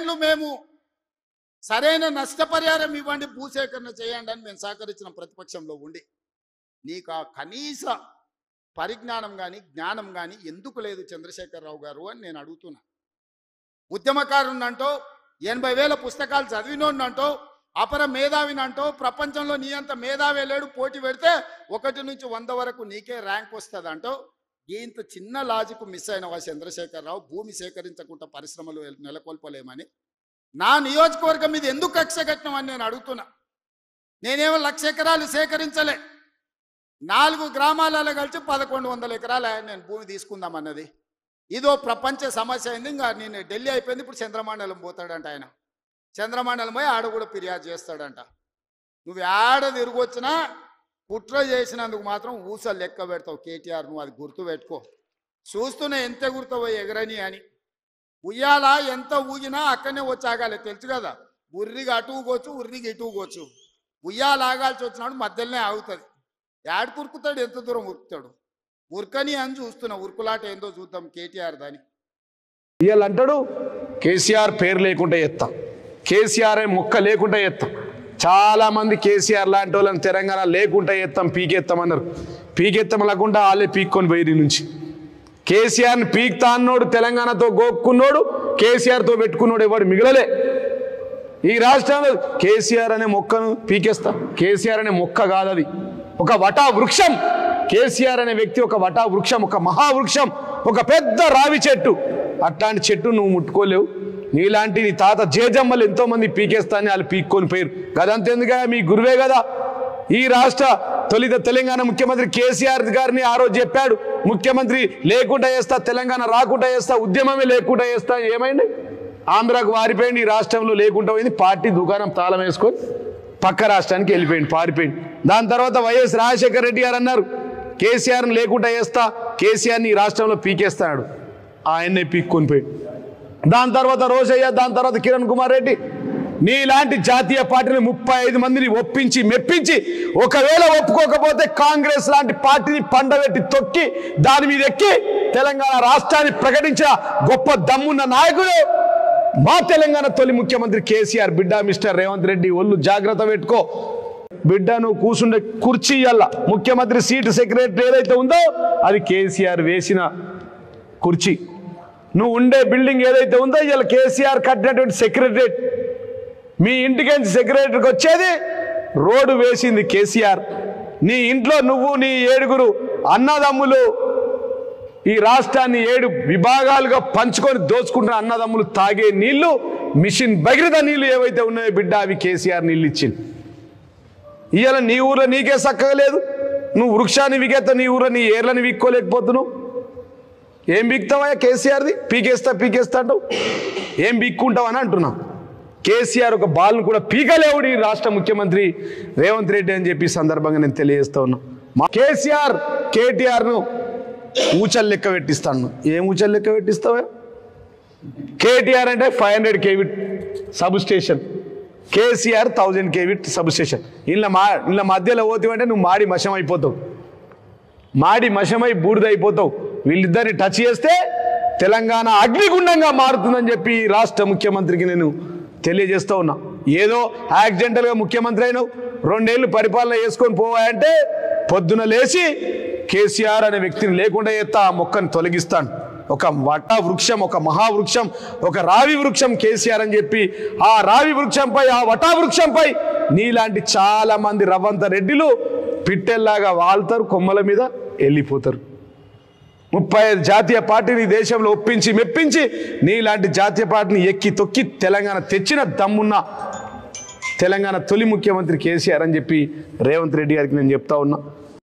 ఏళ్ళు మేము సరైన నష్టపరిహారం ఇవ్వండి, భూసేకరణ చేయండి అని మేము సహకరించిన ప్రతిపక్షంలో ఉండి నీకు ఆ కనీస పరిజ్ఞానం కానీ జ్ఞానం కానీ ఎందుకు లేదు చంద్రశేఖరరావు గారు అని నేను అడుగుతున్నా. ఉద్యమకారునంటో 80,000 పుస్తకాలు చదివినోన్నంటో అపర మేధావినంటో ప్రపంచంలో నీ అంత మేధావి లేడు, పోటీ పెడితే 1 నుంచి 100 వరకు నీకే ర్యాంక్ వస్తుంది అంటో ఇంత చిన్న లాజిక్ మిస్ అయినవా చంద్రశేఖరరావు? భూమి సేకరించకుండా పరిశ్రమలు నెలకొల్పలేమని నా నియోజకవర్గం మీద ఎందుకు కక్ష కట్టినామని నేను అడుగుతున్నా. నేనేమో 1,00,000 ఎకరాలు సేకరించలే, 4 గ్రామాలలో కలిసి 1,100 ఎకరాలు నేను భూమి తీసుకుందామన్నది. ఇదో ప్రపంచ సమస్య అయింది. ఇంకా నేను ఢిల్లీ అయిపోయింది, ఇప్పుడు చంద్రమండలం పోతాడంట ఆయన. చంద్రమండలం పోయి ఆడ కూడా ఫిర్యాదు చేస్తాడంట. నువ్వు ఆడ తిరిగి వచ్చినా కుట్ర చేసినందుకు మాత్రం ఊసలు లెక్క పెడతావు కేటీఆర్, నువ్వు అది గుర్తు పెట్టుకో. చూస్తూనే ఎంత గుర్తువో ఎగరని అని. ఉయ్యాల ఎంత ఊగినా అక్కడనే వచ్చి ఆగాలి, తెలుసు కదా. ఉర్రికి అటు ఊగొచ్చు, ఉర్రికి ఇటు ఊగొచ్చు. ఉయ్యాల ఆగాల్సి వచ్చినాడు మధ్యలోనే ఆగుతుంది. యాడ్ కురుకుతాడు, ఎంత దూరం ఉరుకుతాడు. ఉరకని అని చూస్తున్నా, ఉరుకులాట ఏందో చూద్దాం కేటీఆర్ దాని. ఇయ్యాలంటాడు కేసీఆర్ పేరు లేకుండా ఎత్తాం, కేసీఆర్ మొక్క లేకుండా ఎత్తాం. చాలా మంది కేసీఆర్ లాంటి వాళ్ళని తెలంగాణ లేకుండా ఎత్తాం, పీకెత్తామన్నారు. పీకెత్తాం లేకుండా వాళ్ళే పీక్కొని పోయి నుంచి కేసీఆర్ని పీక్తా అన్నోడు, తెలంగాణతో గోక్కున్నోడు, కేసీఆర్తో పెట్టుకున్నోడు ఎవడు మిగలలే ఈ రాష్ట్రంలో. కేసీఆర్ అనే మొక్కను పీకేస్తా. కేసీఆర్ అనే మొక్క కాదు, అది ఒక వటా వృక్షం. కేసీఆర్ అనే వ్యక్తి ఒక వటా వృక్షం, ఒక మహావృక్షం, ఒక పెద్ద రావి చెట్టు. అట్లాంటి చెట్టు నువ్వు ముట్టుకోలేవు. నీలాంటి నీ తాత జేజమ్మలు ఎంతో మంది పీకేస్తా అని వాళ్ళు పీక్కొని పోయారు. గదంతెందుగా మీ గురువే కదా. ఈ రాష్ట్ర తొలిత తెలంగాణ ముఖ్యమంత్రి కేసీఆర్ గారిని ఆ రోజు చెప్పాడు, ముఖ్యమంత్రి లేకుండా చేస్తా, తెలంగాణ రాకుండా చేస్తా, ఉద్యమమే లేకుండా చేస్తా. ఏమైంది? ఆంధ్రాకు వారిపోయింది, ఈ రాష్ట్రంలో లేకుండా పోయింది. పార్టీ దుకాణం తాళం వేసుకొని పక్క రాష్ట్రానికి వెళ్ళిపోయింది, పారిపోయింది. దాని తర్వాత వైఎస్ రాజశేఖర రెడ్డి గారు అన్నారు, కేసీఆర్ని లేకుండా చేస్తా, కేసీఆర్ని ఈ రాష్ట్రంలో పీకేస్తాడు. ఆయన్నే పీక్కొని పోయి. దాని తర్వాత రోషయ్య, దాని తర్వాత కిరణ్ కుమార్ రెడ్డి, నీలాంటి జాతీయ పార్టీని 35 మందిని ఒప్పించి మెప్పించి, ఒకవేళ ఒప్పుకోకపోతే కాంగ్రెస్ లాంటి పార్టీని పండబెట్టి తొక్కి దాని మీద ఎక్కి తెలంగాణ రాష్ట్రాన్ని ప్రకటించిన గొప్ప దమ్మున్న నాయకుడు మా తెలంగాణ తొలి ముఖ్యమంత్రి కేసీఆర్ బిడ్డ మిస్టర్ రేవంత్ రెడ్డి. ఒళ్ళు జాగ్రత్త పెట్టుకో బిడ్డ. నువ్వు కూర్చుండే కుర్చీ అలా ముఖ్యమంత్రి సీటు సెక్రటరీ ఏదైతే ఉందో అది కేసీఆర్ వేసిన కుర్చీ. నువ్వు ఉండే బిల్డింగ్ ఏదైతే ఉందో ఇలా కేసీఆర్ కట్టినటువంటి సెక్రటరేట్. మీ ఇంటికి సెక్రటరీకి వచ్చేది రోడ్డు వేసింది కేసీఆర్. నీ ఇంట్లో నువ్వు నీ 7 అన్నదమ్ములు ఈ రాష్ట్రాన్ని 7 విభాగాలుగా పంచుకొని దోచుకుంటున్న అన్నదమ్ములు తాగే నీళ్లు, మిషన్ భగీరథ నీళ్లు ఏవైతే ఉన్నాయో బిడ్డ, అవి కేసీఆర్ నీళ్ళు ఇచ్చింది. ఇవాళ నీ ఊర్లో నీకే చక్కగా లేదు. నువ్వు వృక్షాన్ని వికేత, నీ ఊర్లో నీ ఏర్లని విక్కోలేకపోతున్నావు. ఏం బిక్తావా కేసీఆర్ది? పీకేస్తా అంటావు. ఏం బిక్కుంటావు అని అంటున్నా. కేసీఆర్ ఒక బాల్ను కూడా పీకలేవుడు ఈ రాష్ట్ర ముఖ్యమంత్రి రేవంత్ రెడ్డి అని చెప్పి సందర్భంగా నేను తెలియజేస్తా ఉన్నా. మా కేసీఆర్ కేటీఆర్ను ఊచలు లెక్క పెట్టిస్తాను. ఏం ఊచలు లెక్క పెట్టిస్తావా? కేటీఆర్ అంటే 500 kV sub station, KCR 1000 kV sub station. ఇలా మధ్యలో పోతావంటే నువ్వు మాడి మషం అయిపోతావు, మాడి మషమై బూడిదైపోతావు. వీళ్ళిద్దరిని టచ్ చేస్తే తెలంగాణ అగ్నిగుండంగా మారుతుందని చెప్పి రాష్ట్ర ముఖ్యమంత్రికి నేను తెలియజేస్తూ ఉన్నా. ఏదో యాక్సిడెంటల్గా ముఖ్యమంత్రి అయినావు, 2 ఏళ్ళు పరిపాలన చేసుకొని పోవాయంటే పొద్దున లేచి కేసీఆర్ అనే వ్యక్తిని లేకుండా చేస్తా, ఆ మొక్కను తొలగిస్తాను. ఒక వటా వృక్షం, ఒక మహావృక్షం, ఒక రావి వృక్షం కేసీఆర్ అని చెప్పి ఆ రావి వృక్షంపై, ఆ వటా వృక్షంపై నీలాంటి చాలా మంది రవ్వంత రెడ్డిలు పిట్టెల్లాగా వాళ్తారు, కొమ్మల మీద వెళ్ళిపోతారు. 35 జాతీయ పార్టీని దేశంలో ఒప్పించి మెప్పించి నీలాంటి జాతీయ పార్టీని ఎక్కి తొక్కి తెలంగాణ తెచ్చిన దమ్మున్న తెలంగాణ తొలి ముఖ్యమంత్రి కేసీఆర్ అని చెప్పి రేవంత్ రెడ్డి గారికి నేను చెప్తా ఉన్నా.